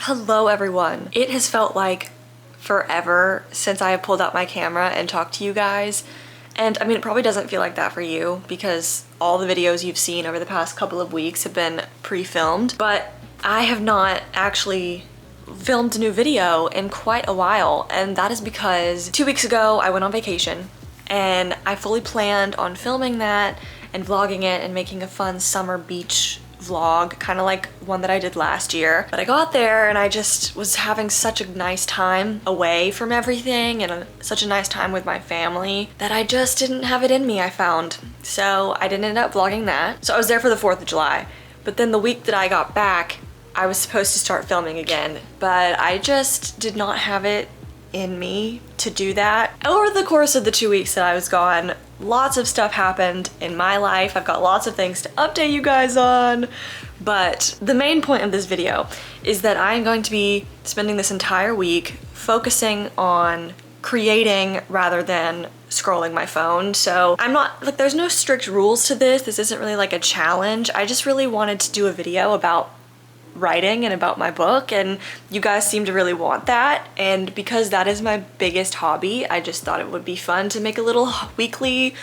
Hello everyone. It has felt like forever since I have pulled out my camera and talked to you guys. And I mean, it probably doesn't feel like that for you because all the videos you've seen over the past couple of weeks have been pre-filmed, but I have not actually filmed a new video in quite a while, and that is because 2 weeks ago I went on vacation and I fully planned on filming that and vlogging it and making a fun summer beach vlog, kind of like one that I did last year. But I got there and I just was having such a nice time away from everything and such a nice time with my family that I just didn't have it in me, I found. So I didn't end up vlogging that. So I was there for the 4th of July. But then the week that I got back, I was supposed to start filming again, but I just did not have it in me to do that. Over the course of the 2 weeks that I was gone, lots of stuff happened in my life. I've got lots of things to update you guys on, but the main point of this video is that I'm going to be spending this entire week focusing on creating rather than scrolling my phone. So I'm not, like, there's no strict rules to this. This isn't really like a challenge. I just really wanted to do a video about writing and about my book, and you guys seem to really want that, and because that is my biggest hobby, I just thought it would be fun to make a little weekly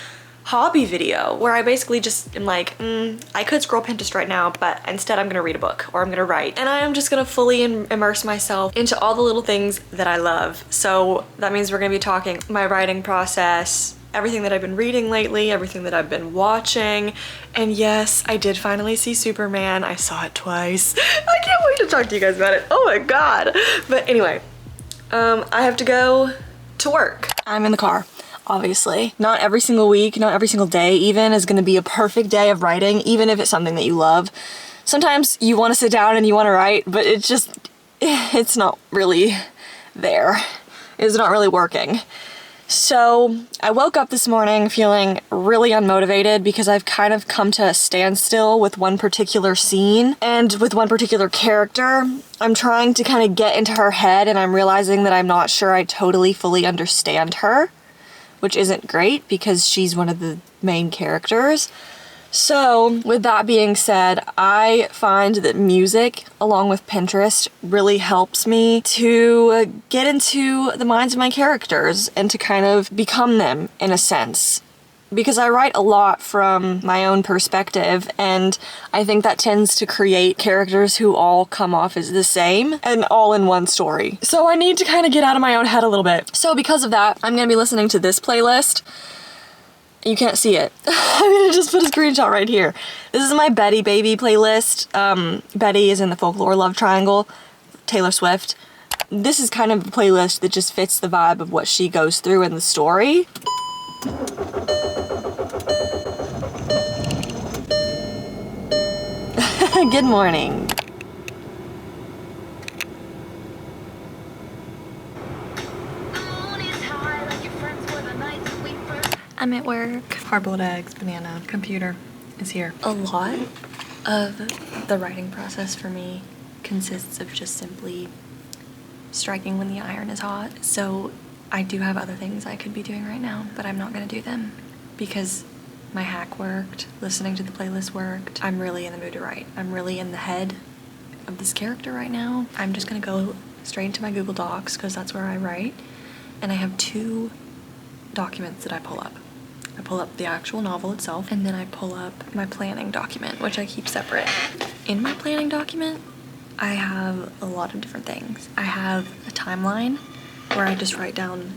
hobby video where I basically just am like, I could scroll Pinterest right now, but instead I'm gonna read a book or I'm gonna write, and I am just gonna fully immerse myself into all the little things that I love. So that means we're gonna be talking my writing process, everything that I've been reading lately, everything that I've been watching, and yes, I did finally see Superman. I saw it twice. I can't wait to talk to you guys about it. Oh my god. But anyway, I have to go to work. I'm in the car, obviously. Not every single week, not every single day even is gonna be a perfect day of writing, even if it's something that you love. Sometimes you wanna sit down and you wanna write, but it's not really there. It's not really working. So I woke up this morning feeling really unmotivated because I've kind of come to a standstill with one particular scene and with one particular character. I'm trying to kind of get into her head, and I'm realizing that I'm not sure I totally fully understand her, which isn't great because she's one of the main characters. So with that being said, I find that music, along with Pinterest, really helps me to get into the minds of my characters and to kind of become them in a sense. Because I write a lot from my own perspective, and I think that tends to create characters who all come off as the same and all in one story. So I need to kind of get out of my own head a little bit. So because of that, I'm gonna be listening to this playlist. You can't see it. I'm gonna just put a screenshot right here. This is my Betty Baby playlist. Betty is in the folklore love triangle, Taylor Swift. This is kind of a playlist that just fits the vibe of what she goes through in the story. Good morning. I'm at work. Hard-boiled eggs, banana, computer is here. A lot of the writing process for me consists of just simply striking when the iron is hot. So I do have other things I could be doing right now, but I'm not gonna do them because my hack worked, listening to the playlist worked. I'm really in the mood to write. I'm really in the head of this character right now. I'm just gonna go straight into my Google Docs because that's where I write, and I have 2 documents that I pull up. I pull up the actual novel itself, and then I pull up my planning document, which I keep separate. In my planning document, I have a lot of different things. I have a timeline where I just write down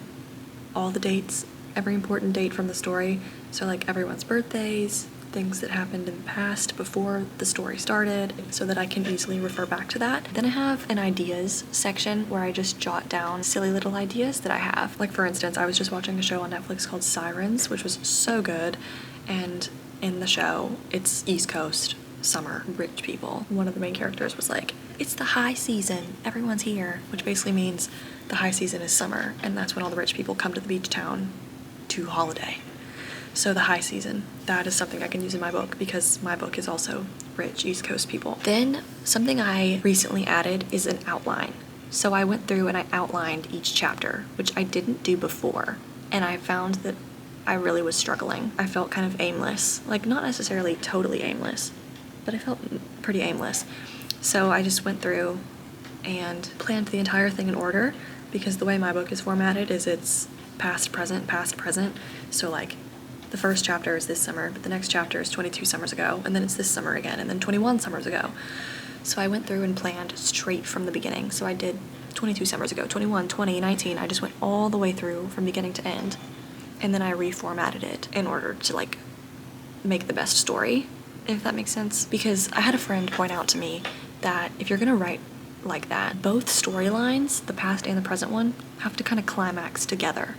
all the dates, every important date from the story. So like everyone's birthdays, things that happened in the past before the story started, so that I can easily refer back to that. Then I have an ideas section where I just jot down silly little ideas that I have. Like for instance, I was just watching a show on Netflix called Sirens, which was so good, and in the show, it's East Coast, summer, rich people. One of the main characters was like, it's the high season, everyone's here, which basically means the high season is summer, and that's when all the rich people come to the beach town to holiday. So the high season, that is something I can use in my book because my book is also rich East Coast people. Then something I recently added is an outline. So I went through and I outlined each chapter, which I didn't do before. And I found that I really was struggling. I felt kind of aimless, like not necessarily totally aimless, but I felt pretty aimless. So I just went through and planned the entire thing in order, because the way my book is formatted is it's past, present, past, present. So like the first chapter is this summer, but the next chapter is 22 summers ago, and then it's this summer again, and then 21 summers ago. So I went through and planned straight from the beginning. So I did 22 summers ago, 21, 20, 19. I just went all the way through from beginning to end. And then I reformatted it in order to like make the best story, if that makes sense. Because I had a friend point out to me that if you're gonna write like that, both storylines, the past and the present one, have to kind of climax together.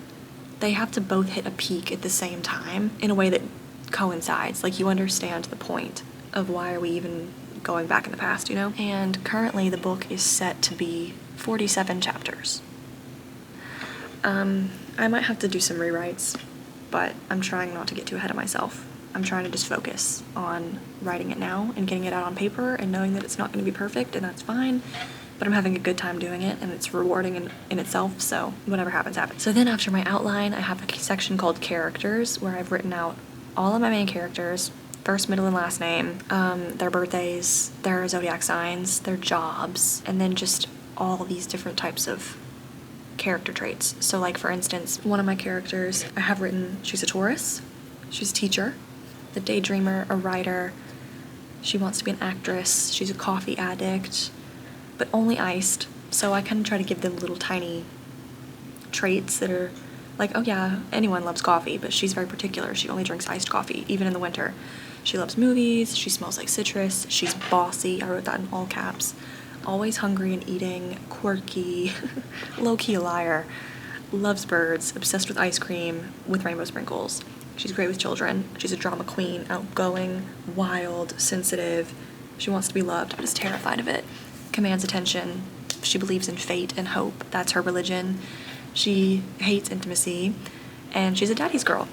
They have to both hit a peak at the same time in a way that coincides. Like you understand the point of why are we even going back in the past, you know? And currently the book is set to be 47 chapters. I might have to do some rewrites, but I'm trying not to get too ahead of myself. I'm trying to just focus on writing it now and getting it out on paper and knowing that it's not going to be perfect, and that's fine, but I'm having a good time doing it and it's rewarding in itself, so whatever happens, happens. So then after my outline, I have a section called characters where I've written out all of my main characters, first, middle, and last name, their birthdays, their zodiac signs, their jobs, and then just all these different types of character traits. So like for instance, one of my characters, I have written, she's a Taurus, she's a teacher, a daydreamer, a writer, she wants to be an actress, she's a coffee addict, but only iced. So I kind of try to give them little tiny traits that are like, oh yeah, anyone loves coffee, but she's very particular. She only drinks iced coffee, even in the winter. She loves movies, she smells like citrus, she's bossy, I wrote that in all caps. Always hungry and eating, quirky, low-key a liar, loves birds, obsessed with ice cream with rainbow sprinkles. She's great with children. She's a drama queen, outgoing, wild, sensitive. She wants to be loved, but is terrified of it. Commands attention. She believes in fate and hope. That's her religion. She hates intimacy, and she's a daddy's girl.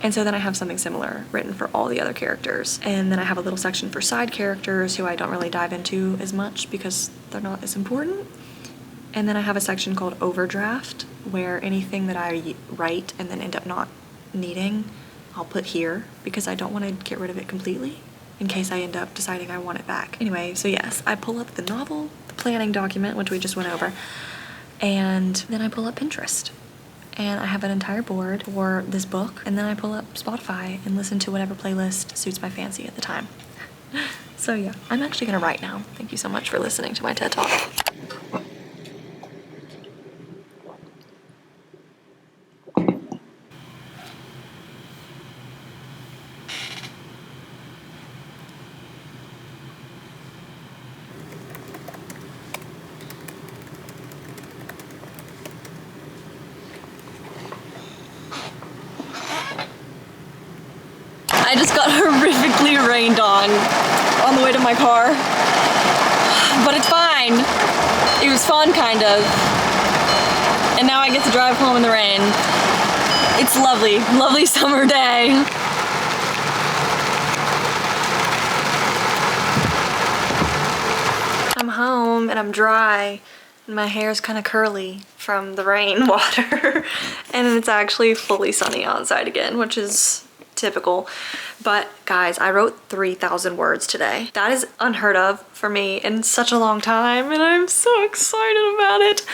And so then I have something similar written for all the other characters. And then I have a little section for side characters who I don't really dive into as much because they're not as important. And then I have a section called overdraft, where anything that I write and then end up not needing, I'll put here because I don't want to get rid of it completely in case I end up deciding I want it back. Anyway, so yes, I pull up the novel, the planning document, which we just went over, and then I pull up Pinterest. And I have an entire board for this book, and then I pull up Spotify and listen to whatever playlist suits my fancy at the time. So yeah, I'm actually gonna write now. Thank you so much for listening to my TED Talk. I just got horrifically rained on the way to my car, but it's fine. It was fun, kind of. And now I get to drive home in the rain. It's lovely, lovely summer day. I'm home and I'm dry and my hair is kind of curly from the rain water. And it's actually fully sunny outside again, which is typical. But guys, I wrote 3,000 words today. That is unheard of for me in such a long time, and I'm so excited about it.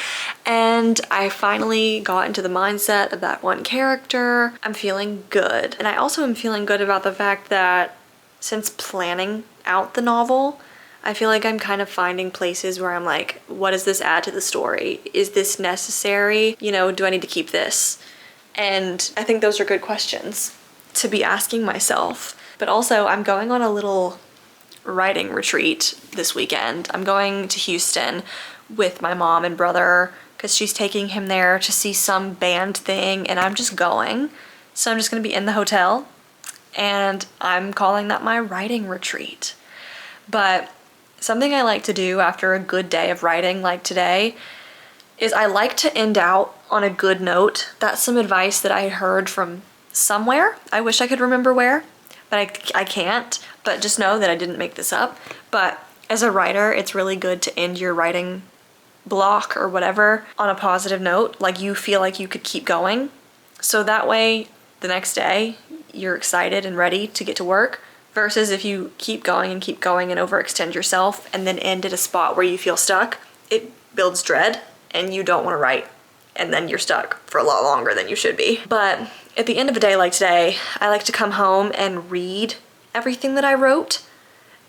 And I finally got into the mindset of that one character. I'm feeling good. And I also am feeling good about the fact that since planning out the novel, I feel like I'm kind of finding places where I'm like, what does this add to the story? Is this necessary? You know, do I need to keep this? And I think those are good questions to be asking myself. But also, I'm going on a little writing retreat this weekend. I'm going to Houston with my mom and brother because she's taking him there to see some band thing, and I'm just going. So I'm just gonna be in the hotel, and I'm calling that my writing retreat. But something I like to do after a good day of writing like today is I like to end out on a good note. That's some advice that I heard from somewhere. I wish I could remember where, but I can't. But just know that I didn't make this up. But as a writer, it's really good to end your writing block or whatever on a positive note, like you feel like you could keep going. So that way, the next day, you're excited and ready to get to work, versus if you keep going and overextend yourself and then end at a spot where you feel stuck, it builds dread and you don't want to write, and then you're stuck for a lot longer than you should be. But at the end of a day like today, I like to come home and read everything that I wrote,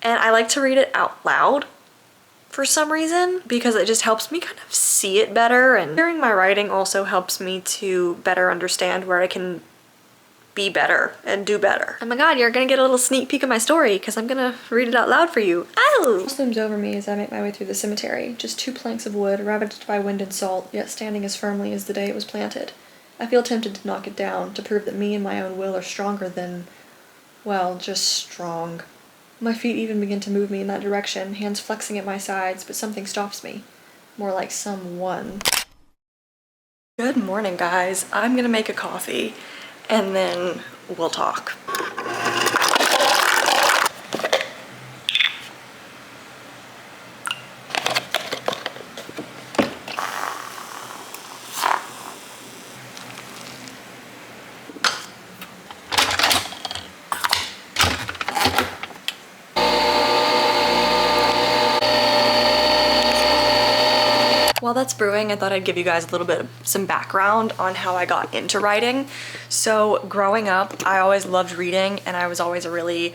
and I like to read it out loud for some reason because it just helps me kind of see it better, and hearing my writing also helps me to better understand where I can be better and do better. Oh my god, you're gonna get a little sneak peek of my story because I'm gonna read it out loud for you. Ow! Looms over me as I make my way through the cemetery. Just 2 planks of wood, ravaged by wind and salt, yet standing as firmly as the day it was planted. I feel tempted to knock it down, to prove that me and my own will are stronger than, well, just strong. My feet even begin to move me in that direction, hands flexing at my sides, but something stops me. More like someone. Good morning, guys. I'm gonna make a coffee, and then we'll talk. While that's brewing, I thought I'd give you guys a little bit of some background on how I got into writing. So growing up, I always loved reading, and I was always a really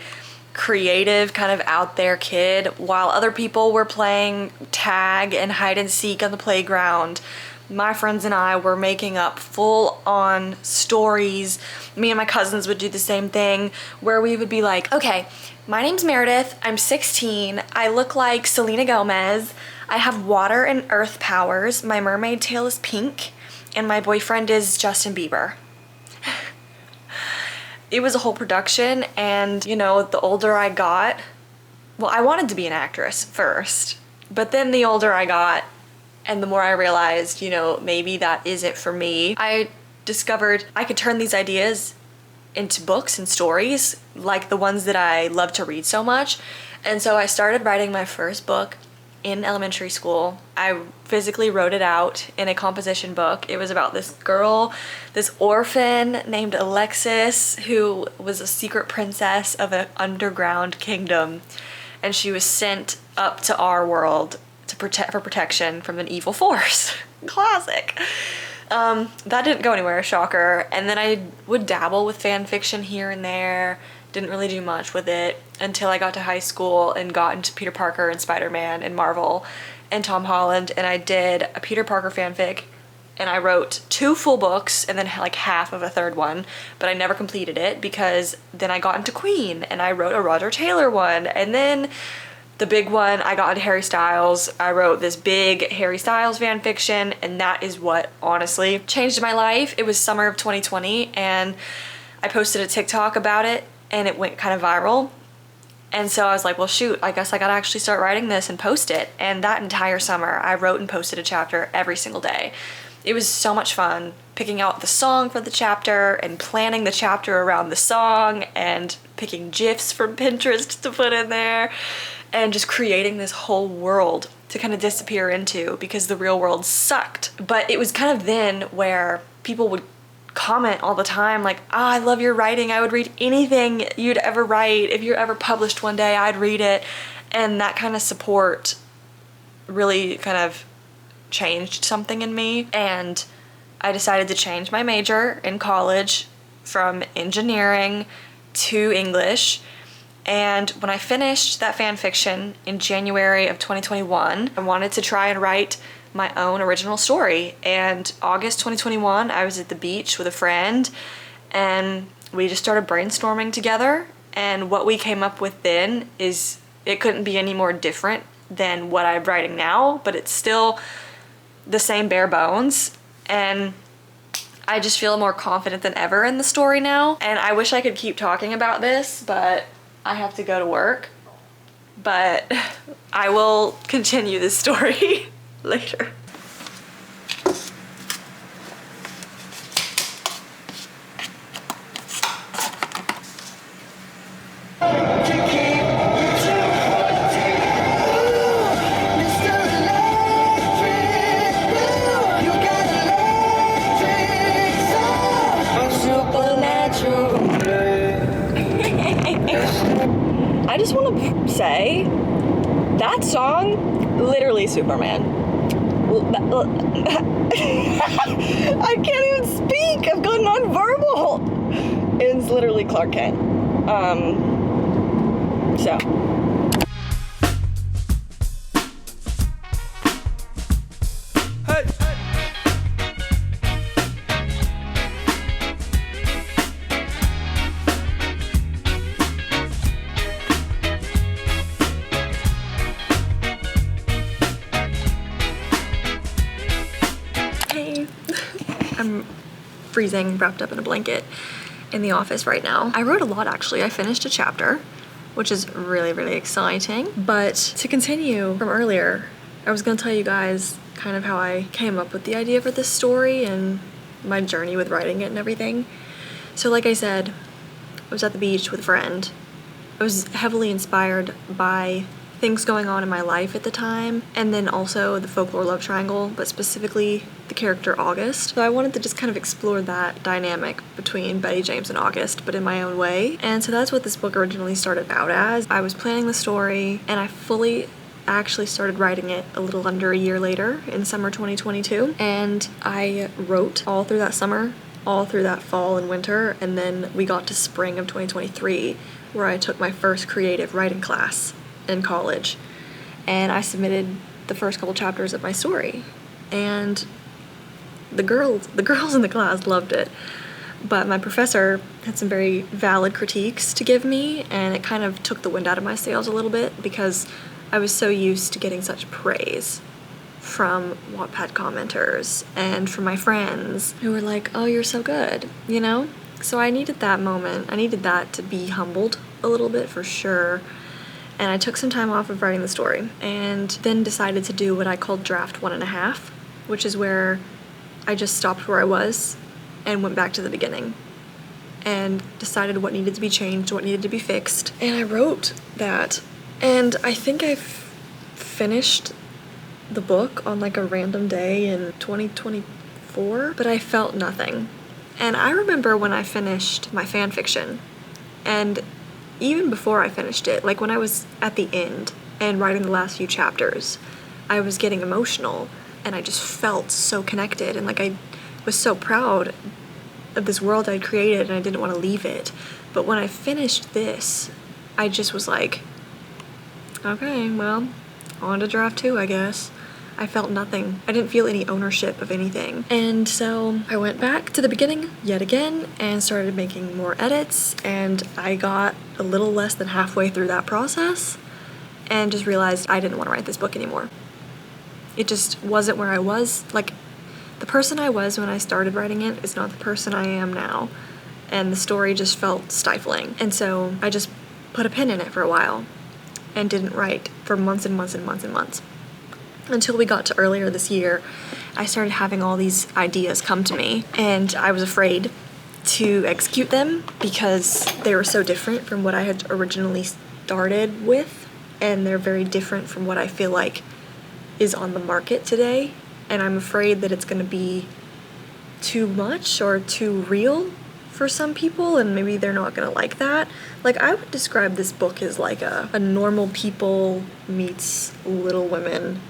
creative, kind of out there kid. While other people were playing tag and hide and seek on the playground, my friends and I were making up full-on stories. Me and my cousins would do the same thing, where we would be like, okay, my name's Meredith, I'm 16, I look like Selena Gomez, I have water and earth powers, my mermaid tail is pink, and my boyfriend is Justin Bieber. It was a whole production, and you know, the older I got, well, I wanted to be an actress first, but then the older I got, and the more I realized, you know, maybe that isn't for me, I discovered I could turn these ideas into books and stories, like the ones that I love to read so much. And so I started writing my first book in elementary school. I physically wrote it out in a composition book. It was about this girl, this orphan named Alexis, who was a secret princess of an underground kingdom, and she was sent up to our world to for protection from an evil force. Classic. That didn't go anywhere, shocker. And then I would dabble with fan fiction here and there. Didn't really do much with it until I got to high school and got into Peter Parker and Spider-Man and Marvel and Tom Holland, and I did a Peter Parker fanfic, and I wrote 2 full books and then like half of a third one, but I never completed it because then I got into Queen and I wrote a Roger Taylor one, and then the big one, I got into Harry Styles. I wrote this big Harry Styles fan fiction, and that is what honestly changed my life. It was summer of 2020, and I posted a TikTok about it, and it went kind of viral. And so I was like, well, shoot, I guess I gotta actually start writing this and post it. And that entire summer, I wrote and posted a chapter every single day. It was so much fun picking out the song for the chapter and planning the chapter around the song and picking GIFs from Pinterest to put in there and just creating this whole world to kind of disappear into because the real world sucked. But it was kind of then where people would comment all the time like, oh, I love your writing, I would read anything you'd ever write. If you're ever published one day, I'd read it. And that kind of support really kind of changed something in me, and I decided to change my major in college from engineering to English. And when I finished that fan fiction in January of 2021, I wanted to try and write my own original story. And August 2021, I was at the beach with a friend, and we just started brainstorming together. And what we came up with then is, it couldn't be any more different than what I'm writing now, but it's still the same bare bones. And I just feel more confident than ever in the story now. And I wish I could keep talking about this, but I have to go to work. But I will continue this story later. I just want to say that song, literally Superman. I can't even speak. I've gone nonverbal. It's literally Clark Kent. So. Hey. I'm freezing, wrapped up in a blanket in the office right now. I wrote a lot actually. I finished a chapter, which is really, really exciting. But to continue from earlier, I was gonna tell you guys kind of how I came up with the idea for this story and my journey with writing it and everything. So like I said, I was at the beach with a friend. I was heavily inspired by things going on in my life at the time, and then also the folklore love triangle, but specifically the character August. So I wanted to just kind of explore that dynamic between Betty, James, and August, but in my own way. And so that's what this book originally started out as. I was planning the story, and I fully actually started writing it a little under a year later in summer 2022. And I wrote all through that summer, all through that fall and winter, and then we got to spring of 2023, where I took my first creative writing class in college, and I submitted the first couple chapters of my story, and the girls in the class loved it, but my professor had some very valid critiques to give me, and it kind of took the wind out of my sails a little bit because I was so used to getting such praise from Wattpad commenters and from my friends who were like, oh, you're so good, you know? So I needed that moment. I needed that to be humbled a little bit for sure. And I took some time off of writing the story and then decided to do what I called draft 1.5, which is where I just stopped where I was and went back to the beginning and decided what needed to be changed, what needed to be fixed. And I wrote that. And I think I finished the book on like a random day in 2024, but I felt nothing. And I remember when I finished my fan fiction, and even before I finished it, like when I was at the end and writing the last few chapters, I was getting emotional and I just felt so connected, and like I was so proud of this world I'd created and I didn't want to leave it. But when I finished this, I just was like, okay, well, on to draft 2, I guess. I felt nothing. I didn't feel any ownership of anything. And so I went back to the beginning yet again and started making more edits, and I got a little less than halfway through that process and just realized I didn't want to write this book anymore. It just wasn't where I was. Like, the person I was when I started writing it is not the person I am now, and the story just felt stifling. And so I just put a pin in it for a while and didn't write for months and months and months and months. Until we got to earlier this year, I started having all these ideas come to me, and I was afraid to execute them because they were so different from what I had originally started with, and they're very different from what I feel like is on the market today, and I'm afraid that it's going to be too much or too real for some people, and maybe they're not going to like that. Like, I would describe this book as like a Normal People meets Little Women,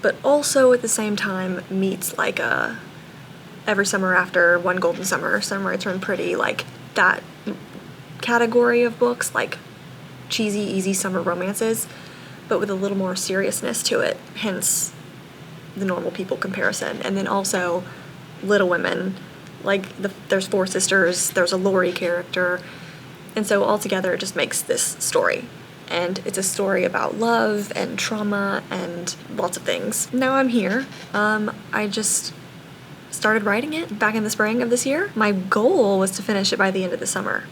but also at the same time meets like a Every Summer After, One Golden Summer, Summer I Turned Pretty, like that category of books, like cheesy, easy summer romances, but with a little more seriousness to it, hence the Normal People comparison. And then also Little Women, like there's 4 sisters, there's a Lori character, and so altogether it just makes this story. And it's a story about love and trauma and lots of things. Now I'm here. I just started writing it back in the spring of this year. My goal was to finish it by the end of the summer,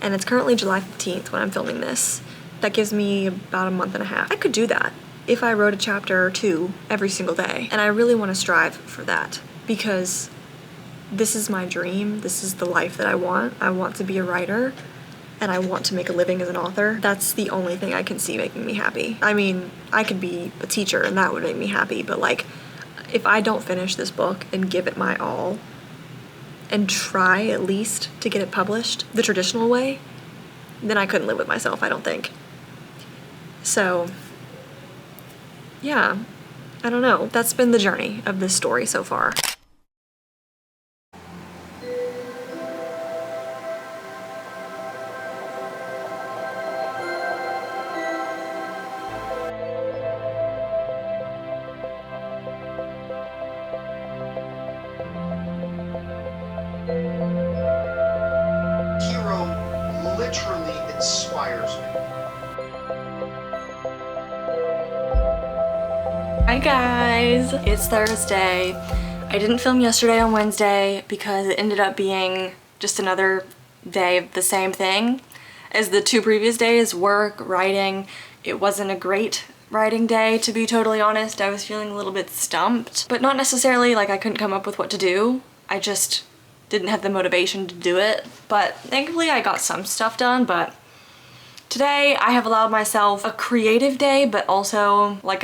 and it's currently July 15th when I'm filming this. That gives me about a month and a half. I could do that if I wrote a chapter or 2 every single day, and I really want to strive for that because this is my dream. This is the life that I want. I want to be a writer, and I want to make a living as an author. That's the only thing I can see making me happy. I mean, I could be a teacher and that would make me happy, but like, if I don't finish this book and give it my all and try at least to get it published the traditional way, then I couldn't live with myself, I don't think. So, yeah, I don't know. That's been the journey of this story so far. Hero literally inspires me. Hi guys, it's Thursday. I didn't film yesterday on Wednesday because it ended up being just another day of the same thing as the 2 previous days, work, writing. It wasn't a great writing day, to be totally honest. I was feeling a little bit stumped, but not necessarily like I couldn't come up with what to do. I just didn't have the motivation to do it. But thankfully I got some stuff done. But today I have allowed myself a creative day, but also like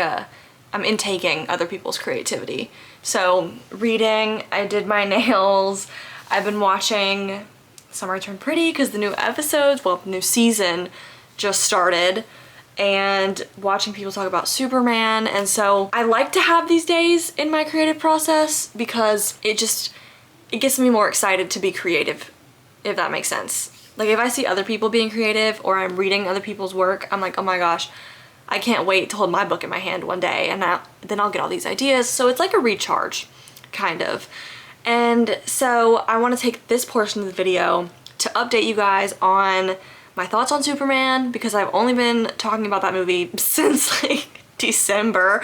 I'm intaking other people's creativity. So reading, I did my nails, I've been watching Summer Turned Pretty because the new episodes, well, new season just started, and watching people talk about Superman. And so I like to have these days in my creative process because it gets me more excited to be creative, if that makes sense. Like if I see other people being creative or I'm reading other people's work, I'm like, oh my gosh, I can't wait to hold my book in my hand one day, and then I'll get all these ideas. So it's like a recharge, kind of. And so I want to take this portion of the video to update you guys on my thoughts on Superman, because I've only been talking about that movie since like December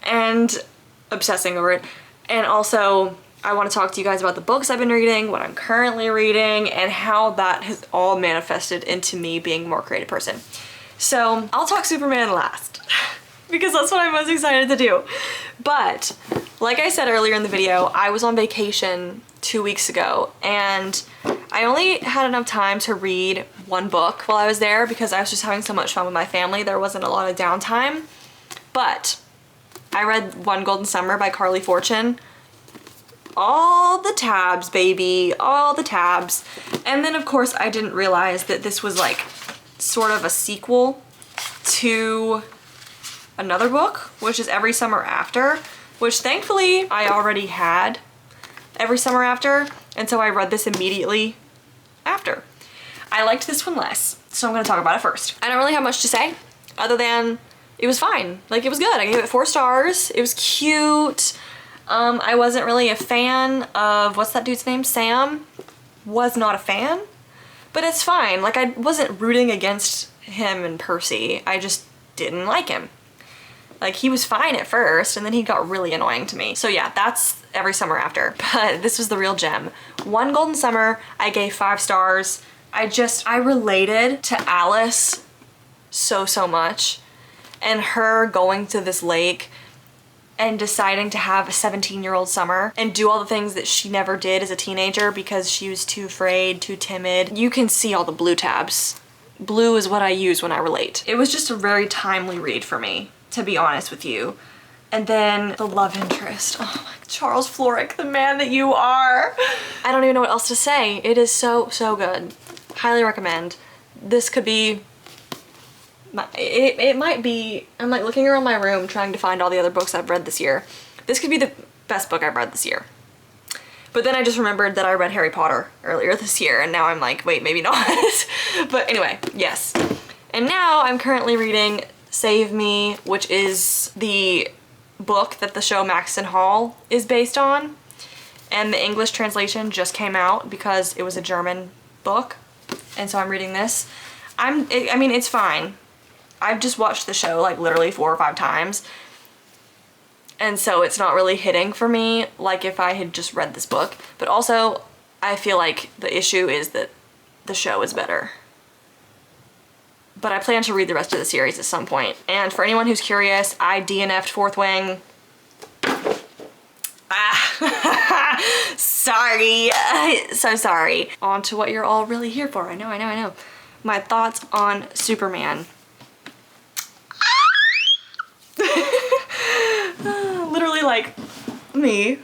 and obsessing over it. And also I want to talk to you guys about the books I've been reading, what I'm currently reading, and how that has all manifested into me being a more creative person. So I'll talk Superman last because that's what I'm most excited to do. But like I said earlier in the video, I was on vacation 2 weeks ago and I only had enough time to read one book while I was there because I was just having so much fun with my family. There wasn't a lot of downtime. But I read One Golden Summer by Carly Fortune. All the tabs, baby, all the tabs. And then of course I didn't realize that this was like sort of a sequel to another book, which is Every Summer After, which thankfully I already had Every Summer After, and so I read this immediately after. I liked this one less, so I'm gonna talk about it first. I don't really have much to say other than it was fine. Like, it was good. I gave it 4 stars. It was cute. I wasn't really a fan of, what's that dude's name? Sam? Was not a fan. But it's fine. Like, I wasn't rooting against him and Percy. I just didn't like him. Like, he was fine at first, and then he got really annoying to me. So yeah, that's Every Summer After. But this was the real gem. One Golden Summer, I gave 5 stars. I related to Alice so much. And her going to this lake and deciding to have a 17-year-old summer and do all the things that she never did as a teenager because she was too afraid, too timid. You can see all the blue tabs. Blue is what I use when I relate. It was just a very timely read for me, to be honest with you. And then the love interest. Oh my, Charles Florrick, the man that you are. I don't even know what else to say. It is so good. Highly recommend. This could be, it might be, I'm like looking around my room trying to find all the other books I've read this year. This could be the best book I've read this year. But then I just remembered that I read Harry Potter earlier this year, and now I'm like, wait, maybe not. But anyway, yes. And now I'm currently reading Save Me, which is the book that the show Max and Hall is based on. And the English translation just came out because it was a German book. And so I'm reading this. I mean, it's fine. I've just watched the show like literally 4 or 5 times. And so it's not really hitting for me like if I had just read this book. But also, I feel like the issue is that the show is better. But I plan to read the rest of the series at some point. And for anyone who's curious, I DNF'd Fourth Wing. Sorry. So sorry. On to what you're all really here for. I know. My thoughts on Superman. Literally like me.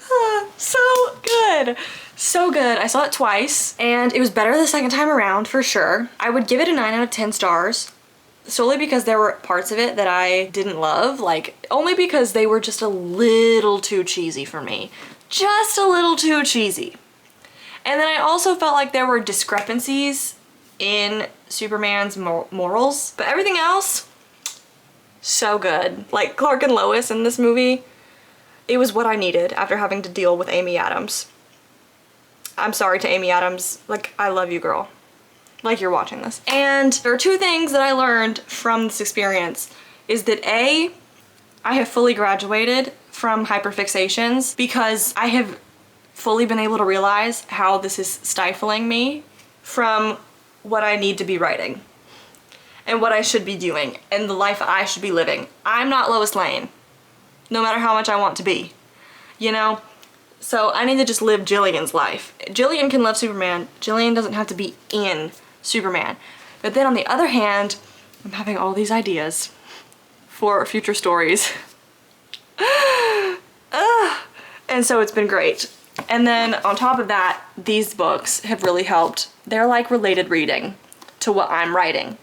So good. So good. I saw it twice and it was better the second time around for sure. I would give it a 9 out of 10 stars. solely because there were parts of it that I didn't love, like only because they were just a little too cheesy for me. Just a little too cheesy. And then I also felt like there were discrepancies in Superman's morals, but everything else, so good. Like Clark and Lois in this movie, it was what I needed after having to deal with Amy Adams. I'm sorry to Amy Adams, like I love you, girl. Like you're watching this. And there are two things that I learned from this experience is that A, I have fully graduated from hyperfixations because I have fully been able to realize how this is stifling me from what I need to be writing and what I should be doing and the life I should be living. I'm not Lois Lane, no matter how much I want to be, you know? So I need to just live Jillian's life. Jillian can love Superman. Jillian doesn't have to be in Superman. But then on the other hand, I'm having all these ideas for future stories. And so it's been great. And then on top of that, these books have really helped. They're like related reading to what I'm writing.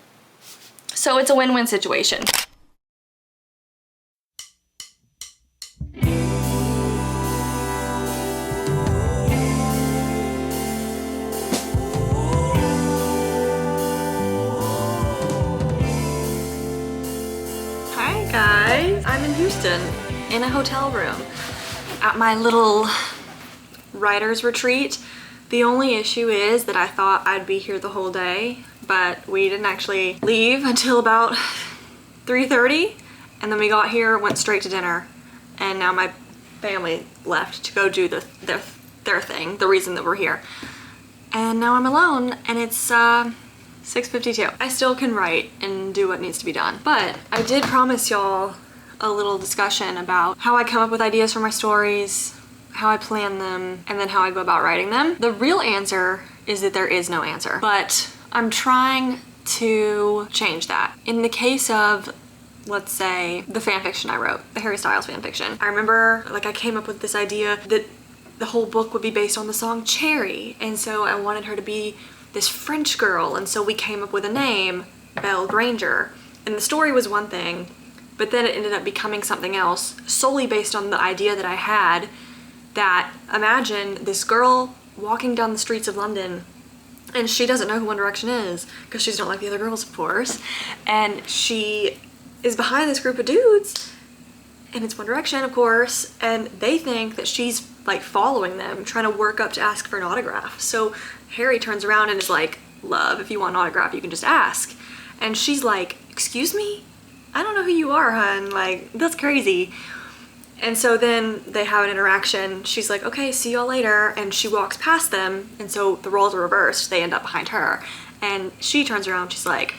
So it's a win-win situation. Hi guys, I'm in Houston in a hotel room at my little writer's retreat. The only issue is that I thought I'd be here the whole day, but we didn't actually leave until about 3:30, and then we got here, went straight to dinner, and now my family left to go do their thing, the reason that we're here. And now I'm alone, and it's 6:52. I still can write and do what needs to be done, but I did promise y'all a little discussion about how I come up with ideas for my stories, how I plan them, and then how I go about writing them. The real answer is that there is no answer, but I'm trying to change that. In the case of, let's say, the fanfiction I wrote, the Harry Styles fanfiction, I remember like I came up with this idea that the whole book would be based on the song Cherry, and so I wanted her to be this French girl, and so we came up with a name, Belle Granger. And the story was one thing, but then it ended up becoming something else solely based on the idea that I had that imagine this girl walking down the streets of London and she doesn't know who One Direction is because she's not like the other girls, of course, and she is behind this group of dudes and it's One Direction, of course, and they think that she's like following them, trying to work up to ask for an autograph. So Harry turns around and is like, love, if you want an autograph you can just ask. And she's like, excuse me? I don't know who you are, hun, like that's crazy. And so then they have an interaction. She's like, okay, see y'all later. And she walks past them. And so the roles are reversed. They end up behind her. And she turns around. She's like,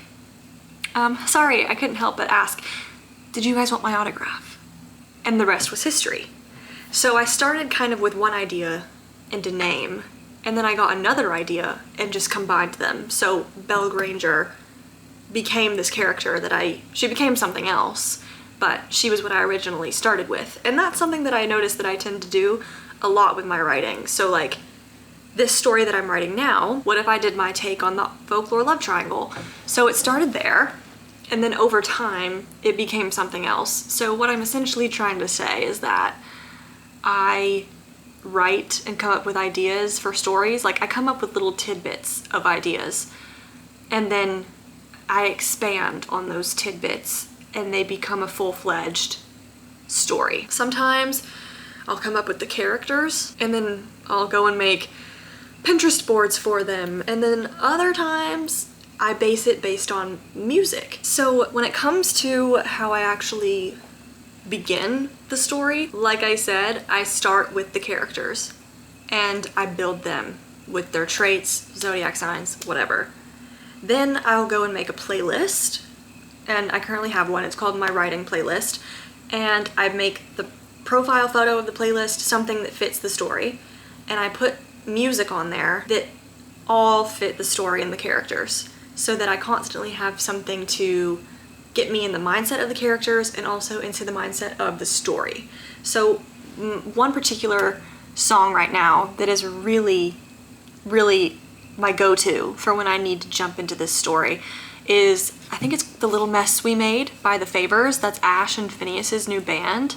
sorry, I couldn't help but ask, did you guys want my autograph? And the rest was history. So I started kind of with one idea and a name. And then I got another idea and just combined them. So Belle Granger became this character that she became something else. But she was what I originally started with. And that's something that I noticed that I tend to do a lot with my writing. So like this story that I'm writing now, what if I did my take on the folklore love triangle? So it started there, and then over time it became something else. So what I'm essentially trying to say is that I write and come up with ideas for stories. Like I come up with little tidbits of ideas, and then I expand on those tidbits and they become a full-fledged story. Sometimes I'll come up with the characters and then I'll go and make Pinterest boards for them, and then other times I base it based on music. So when it comes to how I actually begin the story, like I said, I start with the characters and I build them with their traits, zodiac signs, whatever. Then I'll go and make a playlist, and I currently have one. It's called my writing playlist, and I make the profile photo of the playlist something that fits the story, and I put music on there that all fit the story and the characters, so that I constantly have something to get me in the mindset of the characters and also into the mindset of the story. So one particular song right now that is really, really my go-to for when I need to jump into this story is, I think it's The Little Mess We Made by The Favors. That's Ash and Phineas's new band.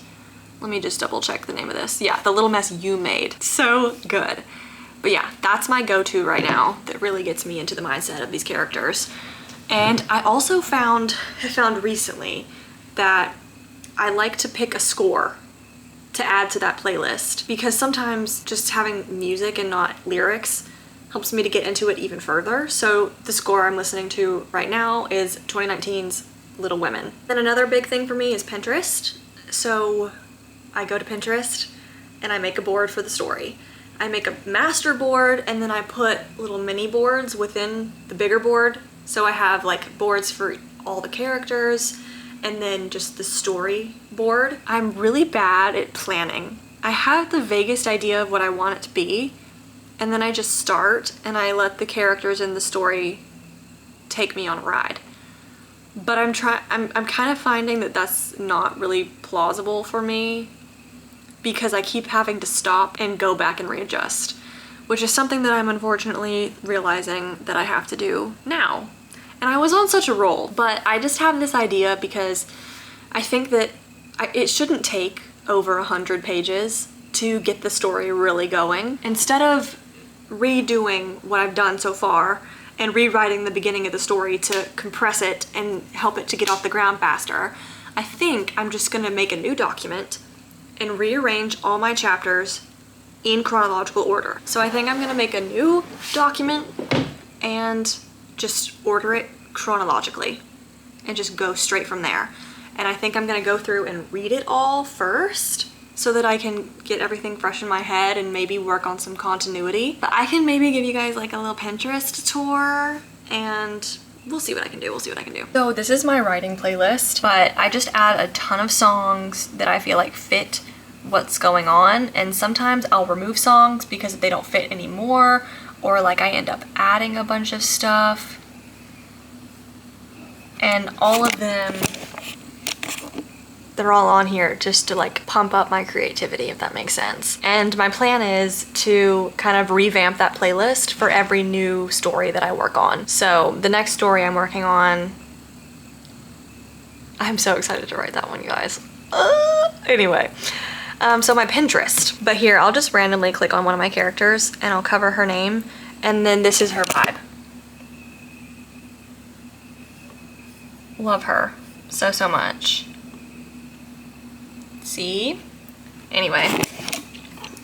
Let me just double check the name of this. Yeah, The Little Mess You Made. So good. But yeah, that's my go-to right now that really gets me into the mindset of these characters. And I also have found recently that I like to pick a score to add to that playlist, because sometimes just having music and not lyrics helps me to get into it even further. So the score I'm listening to right now is 2019's Little Women. Then another big thing for me is Pinterest. So I go to Pinterest and I make a board for the story. I make a master board and then I put little mini boards within the bigger board. So I have like boards for all the characters and then just the story board. I'm really bad at planning. I have the vaguest idea of what I want it to be, and then I just start and I let the characters in the story take me on a ride. But I'm kind of finding that that's not really plausible for me, because I keep having to stop and go back and readjust, which is something that I'm unfortunately realizing that I have to do now. And I was on such a roll, but I just have this idea because I think that it shouldn't take over 100 pages to get the story really going. Instead of redoing what I've done so far and rewriting the beginning of the story to compress it and help it to get off the ground faster, I think I'm just gonna make a new document and rearrange all my chapters in chronological order. So I think I'm gonna make a new document and just order it chronologically and just go straight from there. And I think I'm gonna go through and read it all first so that I can get everything fresh in my head and maybe work on some continuity. But I can maybe give you guys like a little Pinterest tour and we'll see what I can do. So this is my writing playlist, but I just add a ton of songs that I feel like fit what's going on. And sometimes I'll remove songs because they don't fit anymore, or like I end up adding a bunch of stuff. And all of them, they're all on here just to like pump up my creativity, if that makes sense. And my plan is to kind of revamp that playlist for every new story that I work on. So the next story I'm working on, I'm so excited to write that one, you guys. Anyway, so my Pinterest. But here, I'll just randomly click on one of my characters and I'll cover her name, and then this is her vibe. Love her so much. See? Anyway.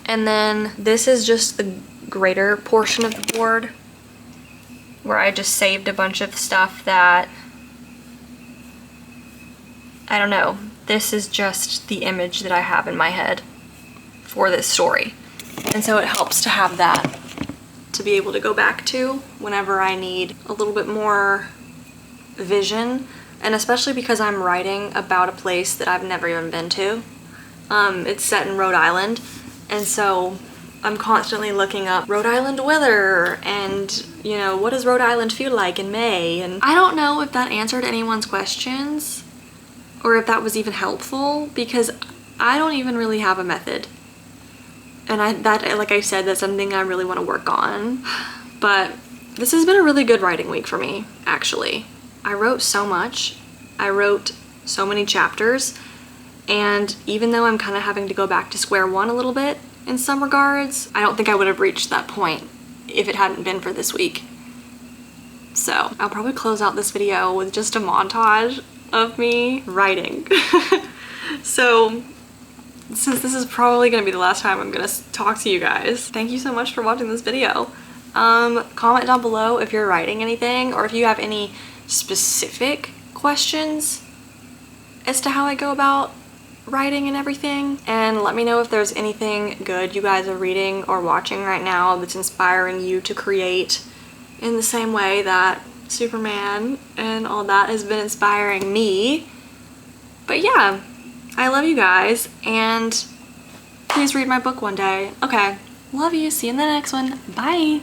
And then this is just the greater portion of the board where I just saved a bunch of stuff that, I don't know. This is just the image that I have in my head for this story. And so it helps to have that to be able to go back to whenever I need a little bit more vision. And especially because I'm writing about a place that I've never even been to. It's set in Rhode Island, and so I'm constantly looking up Rhode Island weather and, you know, what does Rhode Island feel like in May? And I don't know if that answered anyone's questions or if that was even helpful, because I don't even really have a method. And like I said, that's something I really want to work on. But this has been a really good writing week for me, actually. I wrote so much. I wrote so many chapters, and even though I'm kind of having to go back to square one a little bit in some regards, I don't think I would have reached that point if it hadn't been for this week. So I'll probably close out this video with just a montage of me writing. So since this is probably gonna be the last time I'm gonna talk to you guys, thank you so much for watching this video. Comment down below if you're writing anything, or if you have any specific questions as to how I go about writing and everything, and let me know if there's anything good you guys are reading or watching right now that's inspiring you to create in the same way that Superman and all that has been inspiring me. But yeah, I love you guys, and please read my book one day. Okay, love you, see you in the next one, bye!